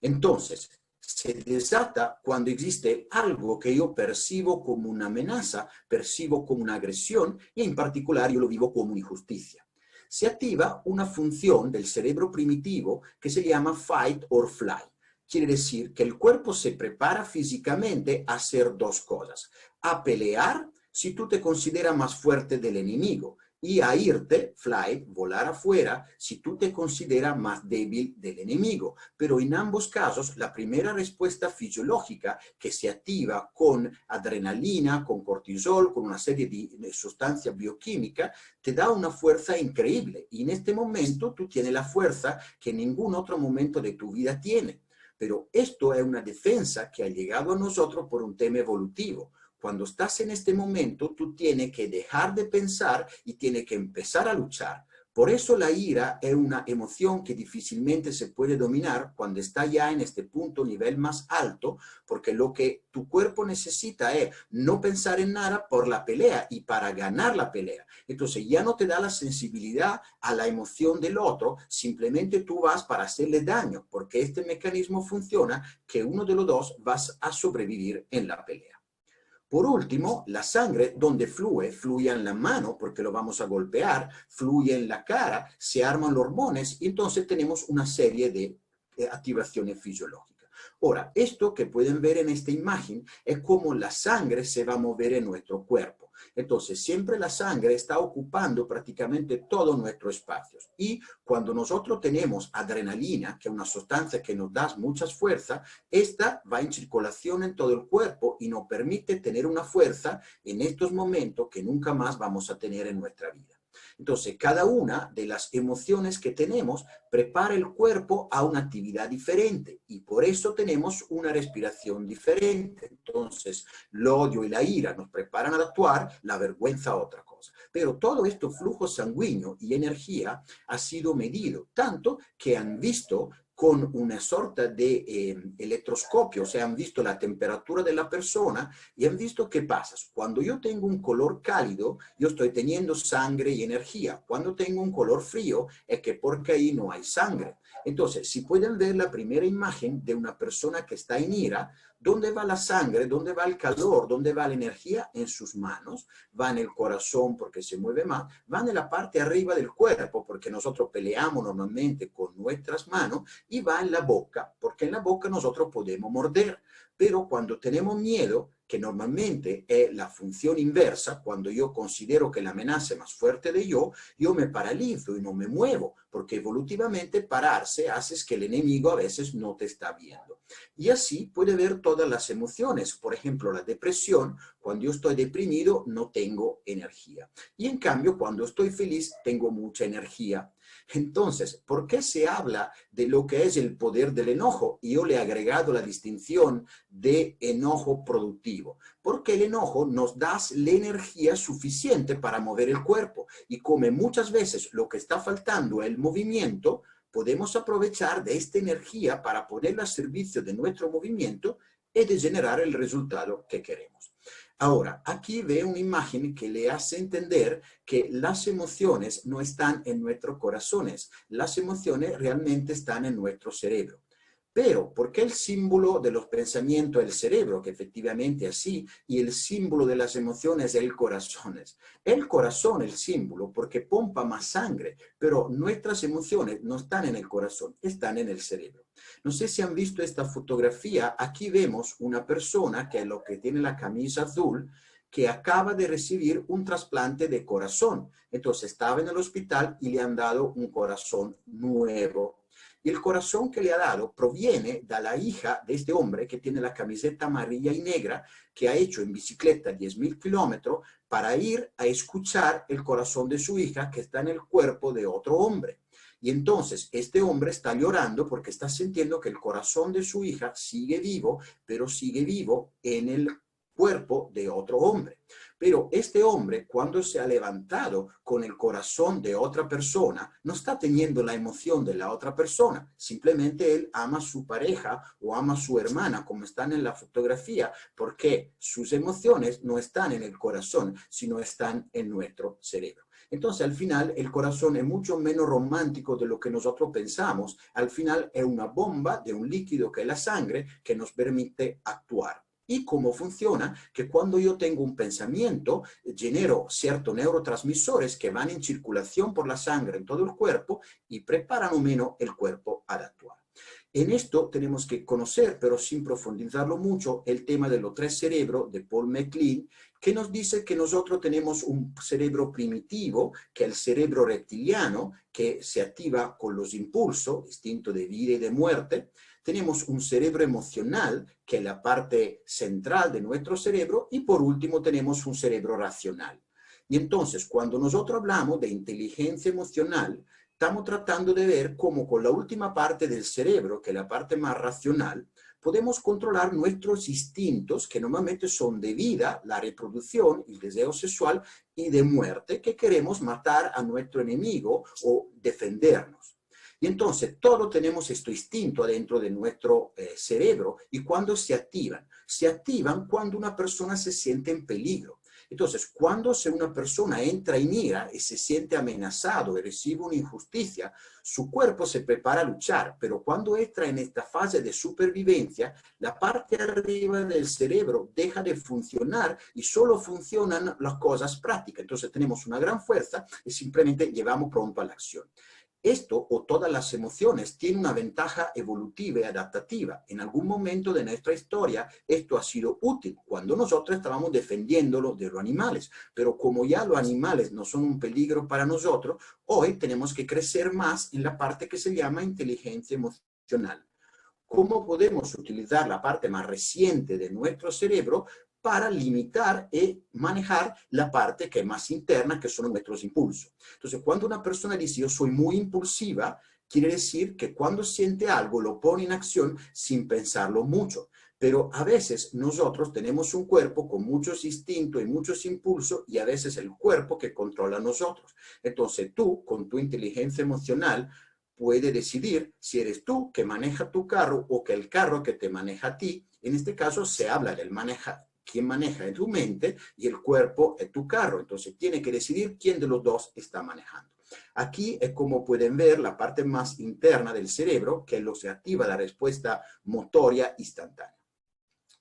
S4: Entonces, se desata cuando existe algo que yo percibo como una amenaza, percibo como una agresión y en particular yo lo vivo como una injusticia. Se activa una función del cerebro primitivo que se llama fight or fly. Quiere decir que el cuerpo se prepara físicamente a hacer dos cosas. A pelear si tú te consideras más fuerte del enemigo y a irte, flight, volar afuera, si tú te consideras más débil del enemigo. Pero en ambos casos, la primera respuesta fisiológica que se activa con adrenalina, con cortisol, con una serie de sustancias bioquímicas, te da una fuerza increíble. Y en este momento tú tienes la fuerza que ningún otro momento de tu vida tiene. Pero esto es una defensa que ha llegado a nosotros por un tema evolutivo. Cuando estás en este momento, tú tienes que dejar de pensar y tienes que empezar a luchar. Por eso la ira es una emoción que difícilmente se puede dominar cuando está ya en este punto, nivel más alto, porque lo que tu cuerpo necesita es no pensar en nada por la pelea y para ganar la pelea. Entonces ya no te da la sensibilidad a la emoción del otro, simplemente tú vas para hacerle daño, porque este mecanismo funciona que uno de los dos vas a sobrevivir en la pelea. Por último, la sangre, donde fluye, fluye en la mano porque lo vamos a golpear, fluye en la cara, se arman los hormonas y entonces tenemos una serie de activaciones fisiológicas. Ahora, esto que pueden ver en esta imagen es cómo la sangre se va a mover en nuestro cuerpo. Entonces, siempre la sangre está ocupando prácticamente todo nuestro espacio. Y cuando nosotros tenemos adrenalina, que es una sustancia que nos da mucha fuerza, esta va en circulación en todo el cuerpo y nos permite tener una fuerza en estos momentos que nunca más vamos a tener en nuestra vida. Entonces, cada una de las emociones que tenemos prepara el cuerpo a una actividad diferente y por eso tenemos una respiración diferente. Entonces, el odio y la ira nos preparan a actuar, la vergüenza a otra cosa. Pero todo este flujo sanguíneo y energía ha sido medido, tanto que han visto con una sorta de electroscopio, o sea, han visto la temperatura de la persona y han visto qué pasa. Cuando yo tengo un color cálido, yo estoy teniendo sangre y energía. Cuando tengo un color frío, es que porque ahí no hay sangre. Entonces, si pueden ver la primera imagen de una persona que está en ira, ¿dónde va la sangre? ¿Dónde va el calor? ¿Dónde va la energía? En sus manos. Va en el corazón porque se mueve más. Va en la parte arriba del cuerpo porque nosotros peleamos normalmente con nuestras manos. Y va en la boca porque en la boca nosotros podemos morder. Pero cuando tenemos miedo, que normalmente es la función inversa, cuando yo considero que la amenaza es más fuerte de yo me paralizo y no me muevo, porque evolutivamente pararse hace que el enemigo a veces no te está viendo. Y así puede ver todas las emociones. Por ejemplo, la depresión, cuando yo estoy deprimido no tengo energía. Y en cambio, cuando estoy feliz, tengo mucha energía. Entonces, ¿por qué se habla de lo que es el poder del enojo? Y yo le he agregado la distinción de enojo productivo. Porque el enojo nos da la energía suficiente para mover el cuerpo. Y como muchas veces lo que está faltando es el movimiento, podemos aprovechar de esta energía para ponerla al servicio de nuestro movimiento y de generar el resultado que queremos. Ahora, aquí ve una imagen que le hace entender que las emociones no están en nuestros corazones, las emociones realmente están en nuestro cerebro. Pero, ¿por qué el símbolo de los pensamientos es el cerebro? Que efectivamente es así, y el símbolo de las emociones es el corazón. El corazón es el símbolo porque pompa más sangre, pero nuestras emociones no están en el corazón, están en el cerebro. No sé si han visto esta fotografía. Aquí vemos una persona que es lo que tiene la camisa azul, que acaba de recibir un trasplante de corazón. Entonces estaba en el hospital y le han dado un corazón nuevo. Y el corazón que le ha dado proviene de la hija de este hombre que tiene la camiseta amarilla y negra, que ha hecho en bicicleta 10.000 kilómetros para ir a escuchar el corazón de su hija que está en el cuerpo de otro hombre. Y entonces este hombre está llorando porque está sintiendo que el corazón de su hija sigue vivo, pero sigue vivo en el cuerpo de otro hombre. Pero este hombre, cuando se ha levantado con el corazón de otra persona, no está teniendo la emoción de la otra persona. Simplemente él ama a su pareja o ama a su hermana, como están en la fotografía, porque sus emociones no están en el corazón, sino están en nuestro cerebro. Entonces, al final, el corazón es mucho menos romántico de lo que nosotros pensamos. Al final, es una bomba de un líquido que es la sangre que nos permite actuar. ¿Y cómo funciona? Que cuando yo tengo un pensamiento, genero ciertos neurotransmisores que van en circulación por la sangre en todo el cuerpo y preparan o menos el cuerpo a actuar. En esto tenemos que conocer, pero sin profundizarlo mucho, el tema de los tres cerebros de Paul MacLean, que nos dice que nosotros tenemos un cerebro primitivo, que es el cerebro reptiliano, que se activa con los impulsos, instinto de vida y de muerte. Tenemos un cerebro emocional, que es la parte central de nuestro cerebro, y por último tenemos un cerebro racional. Y entonces, cuando nosotros hablamos de inteligencia emocional, estamos tratando de ver cómo con la última parte del cerebro, que es la parte más racional, podemos controlar nuestros instintos, que normalmente son de vida, la reproducción, el deseo sexual, y de muerte, que queremos matar a nuestro enemigo o defendernos. Y entonces todos tenemos este instinto adentro de nuestro cerebro, y cuando se activan cuando una persona se siente en peligro. Entonces, cuando una persona entra en ira y se siente amenazado y recibe una injusticia, su cuerpo se prepara a luchar, pero cuando entra en esta fase de supervivencia, la parte arriba del cerebro deja de funcionar y solo funcionan las cosas prácticas. Entonces tenemos una gran fuerza y simplemente llevamos pronto a la acción. Esto o todas las emociones tienen una ventaja evolutiva y adaptativa. En algún momento de nuestra historia esto ha sido útil cuando nosotros estábamos defendiéndolo de los animales. Pero como ya los animales no son un peligro para nosotros, hoy tenemos que crecer más en la parte que se llama inteligencia emocional. ¿Cómo podemos utilizar la parte más reciente de nuestro cerebro para limitar y manejar la parte que es más interna, que son nuestros impulsos? Entonces, cuando una persona dice yo soy muy impulsiva, quiere decir que cuando siente algo lo pone en acción sin pensarlo mucho. Pero a veces nosotros tenemos un cuerpo con muchos instintos y muchos impulsos, y a veces el cuerpo que controla a nosotros. Entonces tú, con tu inteligencia emocional, puedes decidir si eres tú que maneja tu carro o que el carro que te maneja a ti. En este caso se habla del quién maneja tu mente y el cuerpo es tu carro. Entonces tiene que decidir quién de los dos está manejando. Aquí es como pueden ver la parte más interna del cerebro, que es lo que activa la respuesta motoria instantánea.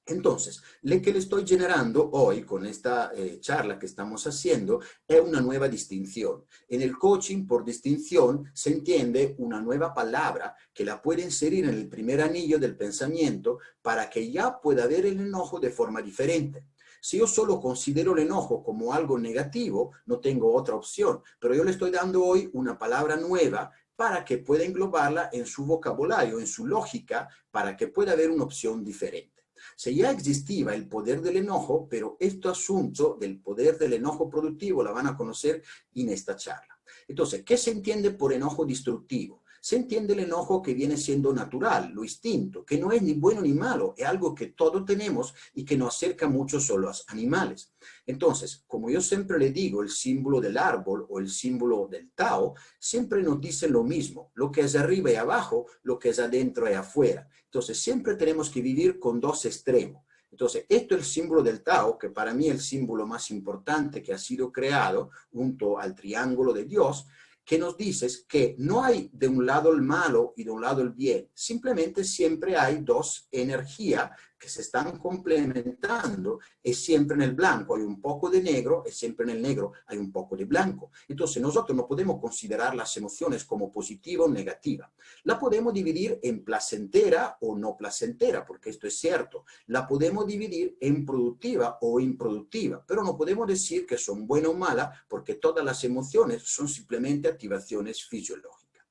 S4: Entonces, lo que le estoy generando hoy con esta charla que estamos haciendo es una nueva distinción. En el coaching, por distinción, se entiende una nueva palabra que la puede inserir en el primer anillo del pensamiento para que ya pueda ver el enojo de forma diferente. Si yo solo considero el enojo como algo negativo, no tengo otra opción, pero yo le estoy dando hoy una palabra nueva para que pueda englobarla en su vocabulario, en su lógica, para que pueda haber una opción diferente. Si ya existía el poder del enojo, pero este asunto del poder del enojo productivo la van a conocer en esta charla. Entonces, ¿qué se entiende por enojo destructivo? Se entiende el enojo que viene siendo natural, lo instinto, que no es ni bueno ni malo, es algo que todos tenemos y que nos acerca mucho solo a los animales. Entonces, como yo siempre le digo, el símbolo del árbol o el símbolo del Tao, siempre nos dicen lo mismo, lo que es arriba y abajo, lo que es adentro y afuera. Entonces, siempre tenemos que vivir con dos extremos. Entonces, esto es el símbolo del Tao, que para mí es el símbolo más importante que ha sido creado junto al triángulo de Dios, que nos dice que no hay de un lado el malo y de un lado el bien, simplemente siempre hay dos energías que se están complementando y siempre en el blanco hay un poco de negro y siempre en el negro hay un poco de blanco. Entonces nosotros no podemos considerar las emociones como positiva o negativa. La podemos dividir en placentera o no placentera, porque esto es cierto. La podemos dividir en productiva o improductiva, pero no podemos decir que son buenas o malas porque todas las emociones son simplemente activaciones fisiológicas.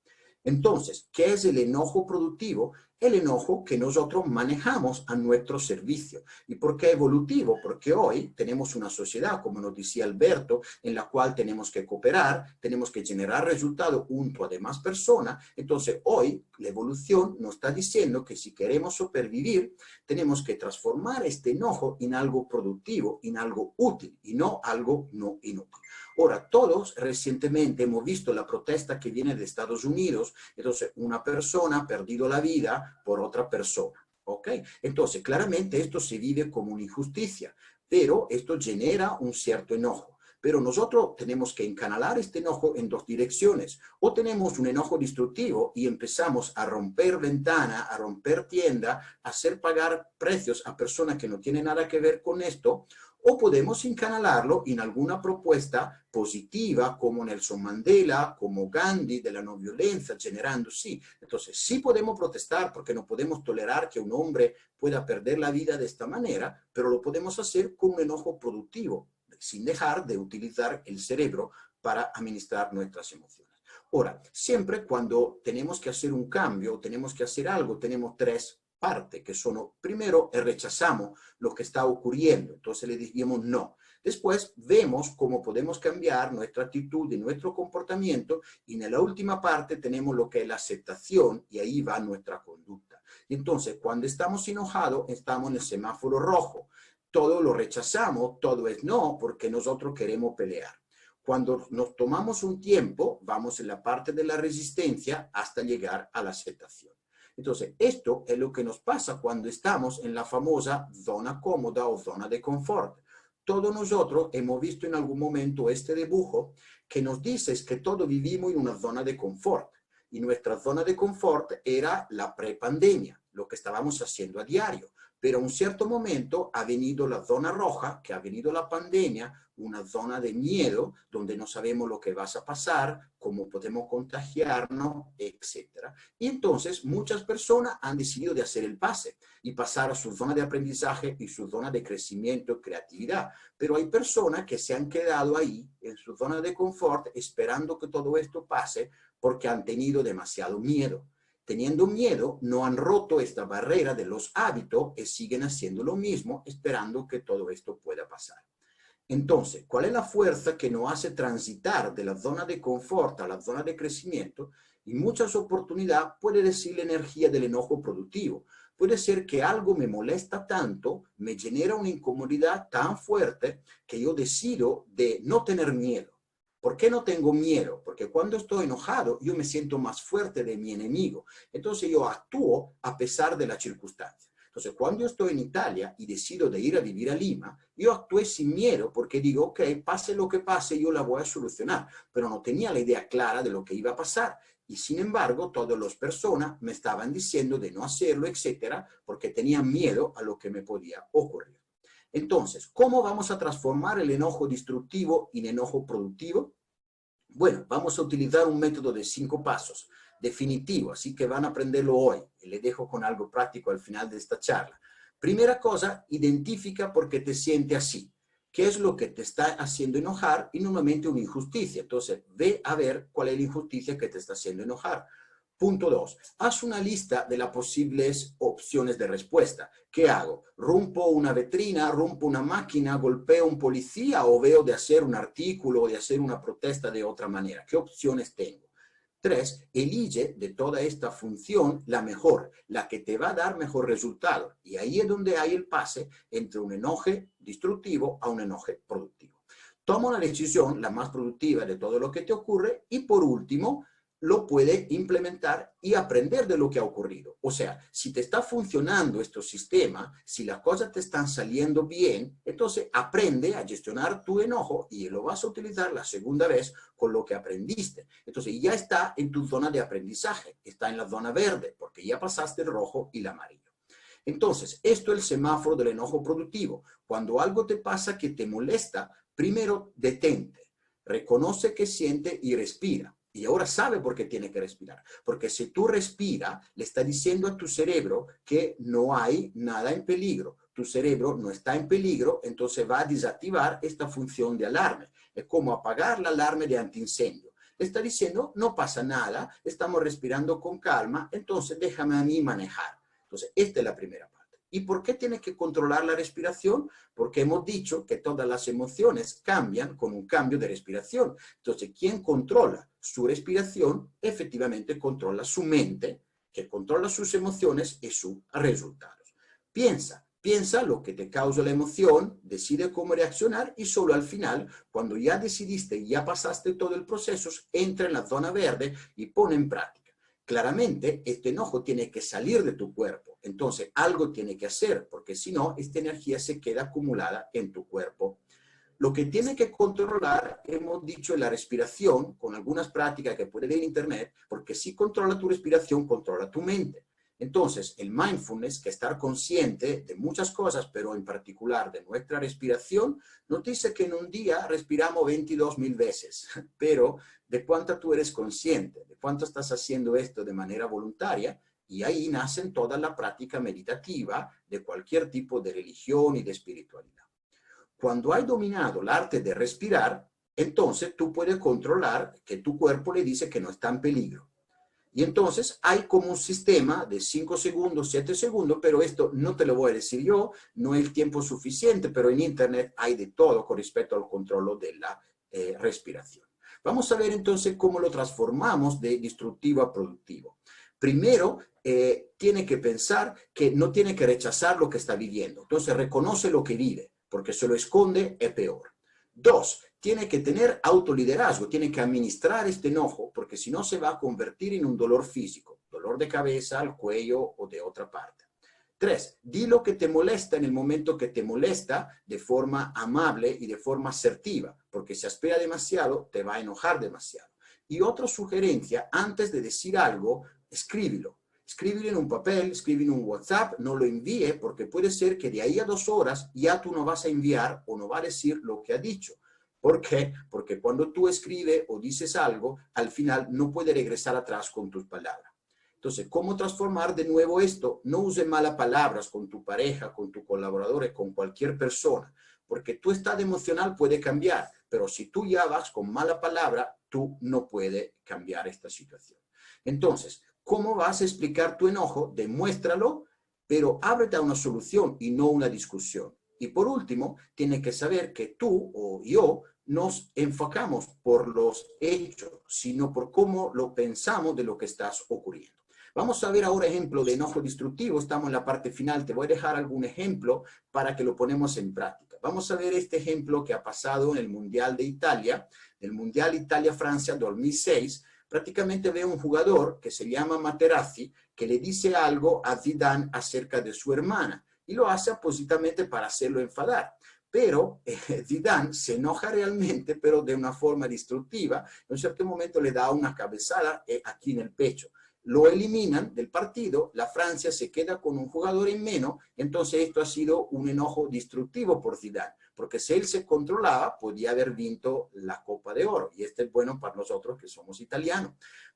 S4: Entonces, ¿qué es el enojo productivo? El enojo que nosotros manejamos a nuestro servicio. ¿Y por qué evolutivo? Porque hoy tenemos una sociedad, como nos decía Alberto, en la cual tenemos que cooperar, tenemos que generar resultados junto a demás personas. Entonces, hoy la evolución nos está diciendo que si queremos sobrevivir, tenemos que transformar este enojo en algo productivo, en algo útil y no algo no inútil. Ahora, todos recientemente hemos visto la protesta que viene de Estados Unidos. Entonces, una persona ha perdido la vida por otra persona, ¿ok? Entonces, claramente esto se vive como una injusticia, pero esto genera un cierto enojo. Pero nosotros tenemos que encanalar este enojo en dos direcciones. O tenemos un enojo destructivo y empezamos a romper ventana, a romper tienda, a hacer pagar precios a personas que no tienen nada que ver con esto, o podemos encanalarlo en alguna propuesta positiva, como Nelson Mandela, como Gandhi, de la no violencia, generando, sí. Entonces, sí podemos protestar porque no podemos tolerar que un hombre pueda perder la vida de esta manera, pero lo podemos hacer con un enojo productivo, sin dejar de utilizar el cerebro para administrar nuestras emociones. Ahora, siempre cuando tenemos que hacer un cambio, tenemos que hacer algo, tenemos tres parte, que son, primero, rechazamos lo que está ocurriendo, entonces le decimos no. Después vemos cómo podemos cambiar nuestra actitud y nuestro comportamiento, y en la última parte tenemos lo que es la aceptación, y ahí va nuestra conducta. Entonces, cuando estamos enojados, estamos en el semáforo rojo. Todo lo rechazamos, todo es no, porque nosotros queremos pelear. Cuando nos tomamos un tiempo, vamos en la parte de la resistencia hasta llegar a la aceptación. Entonces, esto es lo que nos pasa cuando estamos en la famosa zona cómoda o zona de confort. Todos nosotros hemos visto en algún momento este dibujo que nos dice que todos vivimos en una zona de confort. Y nuestra zona de confort era la prepandemia, lo que estábamos haciendo a diario. Pero en un cierto momento ha venido la zona roja, que ha venido la pandemia, una zona de miedo, donde no sabemos lo que va a pasar, cómo podemos contagiarnos, etc. Y entonces muchas personas han decidido de hacer el pase y pasar a su zona de aprendizaje y su zona de crecimiento y creatividad. Pero hay personas que se han quedado ahí, en su zona de confort, esperando que todo esto pase porque han tenido demasiado miedo. Teniendo miedo, no han roto esta barrera de los hábitos y siguen haciendo lo mismo, esperando que todo esto pueda pasar. Entonces, ¿cuál es la fuerza que nos hace transitar de la zona de confort a la zona de crecimiento? En muchas oportunidades puede ser la energía del enojo productivo. Puede ser que algo me molesta tanto, me genera una incomodidad tan fuerte que yo decido de no tener miedo. ¿Por qué no tengo miedo? Porque cuando estoy enojado, yo me siento más fuerte de mi enemigo. Entonces yo actúo a pesar de la circunstancia. Entonces, cuando yo estoy en Italia y decido de ir a vivir a Lima, yo actué sin miedo porque digo, ok, pase lo que pase, yo la voy a solucionar. Pero no tenía la idea clara de lo que iba a pasar. Y sin embargo, todas las personas me estaban diciendo de no hacerlo, etcétera, porque tenían miedo a lo que me podía ocurrir. Entonces, ¿cómo vamos a transformar el enojo destructivo en enojo productivo? Bueno, vamos a utilizar un método de 5 pasos, definitivo, así que van a aprenderlo hoy. Y les dejo con algo práctico al final de esta charla. Primera cosa, identifica por qué te sientes así. ¿Qué es lo que te está haciendo enojar? Y normalmente una injusticia. Entonces, ve a ver cuál es la injusticia que te está haciendo enojar. Punto 2. Haz una lista de las posibles opciones de respuesta. ¿Qué hago? ¿Rompo una vetrina, rompo una máquina, golpeo a un policía o veo de hacer un artículo o de hacer una protesta de otra manera? ¿Qué opciones tengo? 3. Elige de toda esta función la mejor, la que te va a dar mejor resultado. Y ahí es donde hay el pase entre un enojo destructivo a un enojo productivo. Toma una decisión, la más productiva de todo lo que te ocurre, y por último, lo puede implementar y aprender de lo que ha ocurrido. O sea, si te está funcionando este sistema, si las cosas te están saliendo bien, entonces aprende a gestionar tu enojo y lo vas a utilizar la segunda vez con lo que aprendiste. Entonces ya está en tu zona de aprendizaje, está en la zona verde, porque ya pasaste el rojo y el amarillo. Entonces, esto es el semáforo del enojo productivo. Cuando algo te pasa que te molesta, primero detente, reconoce que siente y respira. Y ahora sabe por qué tiene que respirar. Porque si tú respiras, le está diciendo a tu cerebro que no hay nada en peligro. Tu cerebro no está en peligro, entonces va a desactivar esta función de alarma. Es como apagar la alarma de antiincendio. Le está diciendo, no pasa nada, estamos respirando con calma, entonces déjame a mí manejar. Entonces, esta es la primera parte. ¿Y por qué tiene que controlar la respiración? Porque hemos dicho que todas las emociones cambian con un cambio de respiración. Entonces, quien controla su respiración, efectivamente controla su mente, que controla sus emociones y sus resultados. Piensa lo que te causa la emoción, decide cómo reaccionar y solo al final, cuando ya decidiste y ya pasaste todo el proceso, entra en la zona verde y pone en práctica. Claramente, este enojo tiene que salir de tu cuerpo. Entonces, algo tiene que hacer, porque si no, esta energía se queda acumulada en tu cuerpo. Lo que tiene que controlar, hemos dicho, es la respiración, con algunas prácticas que puedes ver en internet, porque si controla tu respiración, controla tu mente. Entonces, el mindfulness, que estar consciente de muchas cosas, pero en particular de nuestra respiración, nos dice que en un día respiramos 22.000 veces, pero de cuánto tú eres consciente, de cuánto estás haciendo esto de manera voluntaria, y ahí nacen toda la práctica meditativa de cualquier tipo de religión y de espiritualidad. Cuando hay dominado el arte de respirar, entonces tú puedes controlar que tu cuerpo le dice que no está en peligro. Y entonces hay como un sistema de 5 segundos, 7 segundos, pero esto no te lo voy a decir yo, no es el tiempo suficiente, pero en internet hay de todo con respecto al control de la respiración. Vamos a ver entonces cómo lo transformamos de destructivo a productivo. Primero, tiene que pensar que no tiene que rechazar lo que está viviendo. Entonces reconoce lo que vive, porque se lo esconde es peor. 2, tiene que tener autoliderazgo, tiene que administrar este enojo, porque si no se va a convertir en un dolor físico, dolor de cabeza, al cuello o de otra parte. 3, di lo que te molesta en el momento que te molesta de forma amable y de forma asertiva, porque si espera demasiado, te va a enojar demasiado. Y otra sugerencia, antes de decir algo, escríbelo. Escríbelo en un papel, escríbelo en un WhatsApp, no lo envíe, porque puede ser que de ahí a 2 horas ya tú no vas a enviar o no va a decir lo que ha dicho. ¿Por qué? Porque cuando tú escribes o dices algo, al final no puedes regresar atrás con tus palabras. Entonces, ¿cómo transformar de nuevo esto? No uses malas palabras con tu pareja, con tus colaboradores, con cualquier persona, porque tu estado emocional puede cambiar, pero si tú ya vas con mala palabra, tú no puedes cambiar esta situación. Entonces, ¿cómo vas a explicar tu enojo? Demuéstralo, pero ábrete a una solución y no una discusión. Y por último, tienes que saber que tú o yo nos enfocamos por los hechos, sino por cómo lo pensamos de lo que está ocurriendo. Vamos a ver ahora ejemplo de enojo destructivo. Estamos en la parte final. Te voy a dejar algún ejemplo para que lo ponemos en práctica. Vamos a ver este ejemplo que ha pasado en el Mundial de Italia, el Mundial Italia-Francia 2006. Prácticamente ve un jugador que se llama Materazzi que le dice algo a Zidane acerca de su hermana y lo hace apósitamente para hacerlo enfadar. Pero Zidane se enoja realmente, pero de una forma destructiva. En un cierto momento le da una cabezada aquí en el pecho. Lo eliminan del partido, la Francia se queda con un jugador en menos, entonces esto ha sido un enojo destructivo por Zidane, porque si él se controlaba, podía haber vinto la Copa de Oro, y este es bueno para nosotros que somos italianos.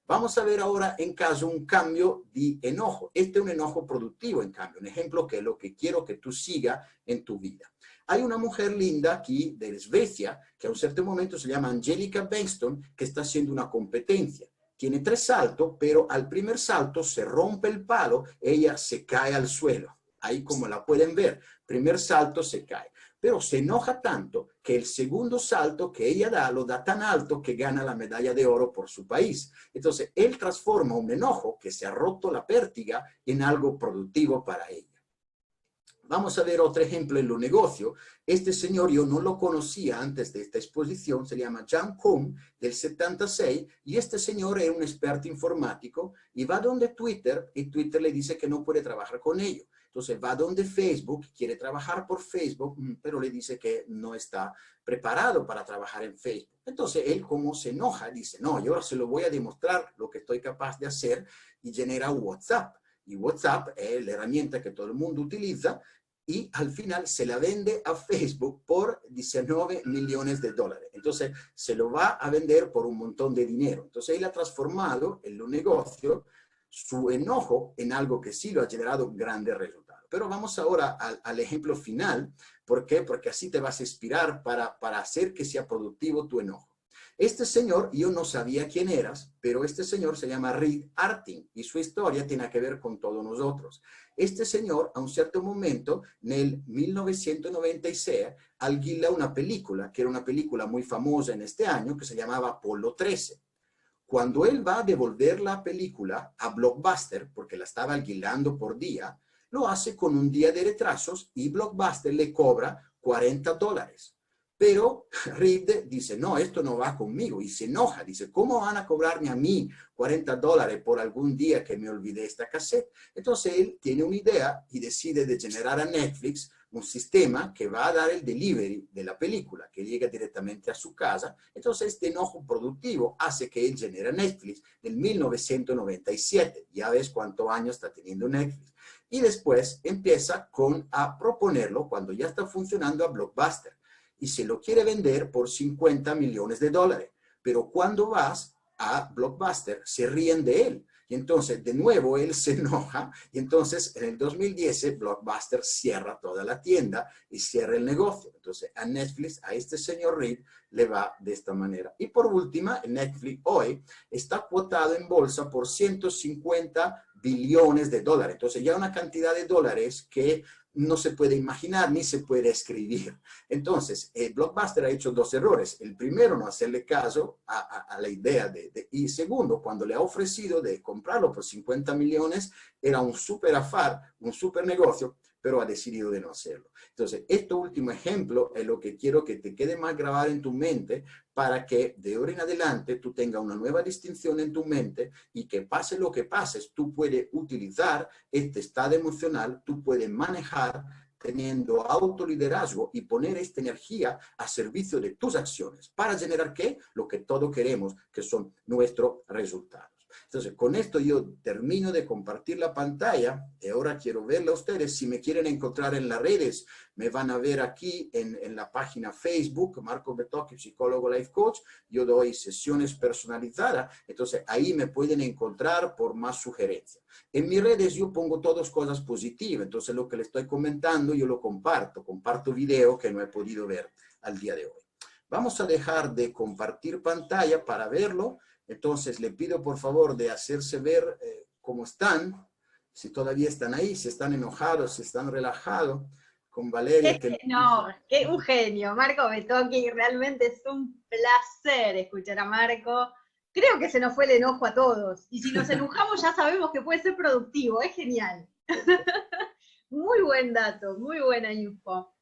S4: Vamos a ver ahora en caso un cambio de enojo. Este es un enojo productivo, en cambio, un ejemplo que es lo que quiero que tú sigas en tu vida. Hay una mujer linda aquí de Suecia, que a un cierto momento se llama Angelica Bengtsson, que está haciendo una competencia. tiene 3 saltos, pero al primer salto se rompe el palo, ella se cae al suelo. Ahí como la pueden ver, primer salto se cae. Pero se enoja tanto que el segundo salto que ella da, lo da tan alto que gana la medalla de oro por su país. Entonces, él transforma un enojo que se ha roto la pértiga en algo productivo para ella. Vamos a ver otro ejemplo en los negocios. Este señor yo no lo conocía antes de esta exposición, se llama Jan Koum, del 76, y este señor es un experto informático y va donde Twitter, y Twitter le dice que no puede trabajar con ellos. Entonces va donde Facebook, quiere trabajar por Facebook, pero le dice que no está preparado para trabajar en Facebook. Entonces él como se enoja, dice, no, yo ahora se lo voy a demostrar lo que estoy capaz de hacer, y genera WhatsApp. Y WhatsApp es la herramienta que todo el mundo utiliza, y al final se la vende a Facebook por 19 millones de dólares. Entonces se lo va a vender por un montón de dinero. Entonces él ha transformado en un negocio su enojo en algo que sí lo ha generado grandes resultados. Pero vamos ahora al ejemplo final. ¿Por qué? Porque así te vas a inspirar para hacer que sea productivo tu enojo. Este señor, yo no sabía quién eras, pero este señor se llama Reed Artin y su historia tiene que ver con todos nosotros. Este señor, a un cierto momento, en el 1996, alquila una película, que era una película muy famosa en este año, que se llamaba Apolo 13. Cuando él va a devolver la película a Blockbuster, porque la estaba alquilando por día, lo hace con un día de retrasos y Blockbuster le cobra $40. Pero Reed dice, no, esto no va conmigo, y se enoja, dice, ¿cómo van a cobrarme a mí $40 por algún día que me olvidé esta cassette? Entonces él tiene una idea y decide de generar a Netflix un sistema que va a dar el delivery de la película, que llega directamente a su casa. Entonces este enojo productivo hace que él genere Netflix en 1997. Ya ves cuántos años está teniendo Netflix. Y después empieza a proponerlo cuando ya está funcionando a Blockbuster. Y se lo quiere vender por 50 millones de dólares. Pero cuando vas a Blockbuster, se ríen de él. Y entonces, de nuevo, él se enoja. Y entonces, en el 2010, Blockbuster cierra toda la tienda y cierra el negocio. Entonces, a Netflix, a este señor Reed, le va de esta manera. Y por última, Netflix hoy está cuotado en bolsa por 150 billones de dólares. Entonces, ya una cantidad de dólares que no se puede imaginar ni se puede escribir. Entonces, Blockbuster ha hecho 2 errores. El primero, no hacerle caso a la idea y segundo, cuando le ha ofrecido de comprarlo por 50 millones, era un súper afar, un súper negocio, pero ha decidido de no hacerlo. Entonces, este último ejemplo es lo que quiero que te quede más grabado en tu mente para que de ahora en adelante tú tengas una nueva distinción en tu mente y que pase lo que pases, tú puedes utilizar este estado emocional, tú puedes manejar teniendo autoliderazgo y poner esta energía a servicio de tus acciones para generar ¿qué? Lo que todos queremos, que son nuestros resultados. Entonces, con esto yo termino de compartir la pantalla y ahora quiero verla a ustedes. Si me quieren encontrar en las redes, me van a ver aquí en la página Facebook, Marco Betocchi, psicólogo life coach. Yo doy sesiones personalizadas, entonces ahí me pueden encontrar por más sugerencias. En mis redes yo pongo todas cosas positivas, entonces lo que les estoy comentando yo lo comparto video que no he podido ver al día de hoy. Vamos a dejar de compartir pantalla para verlo. Entonces, le pido por favor de hacerse ver cómo están, si todavía están ahí, si están enojados, si están relajados, con Valeria.
S1: No, que un genio, Marco Betocchi, realmente es un placer escuchar a Marco. Creo que se nos fue el enojo a todos, y si nos enojamos ya sabemos que puede ser productivo, es genial. Muy buen dato, muy buena info.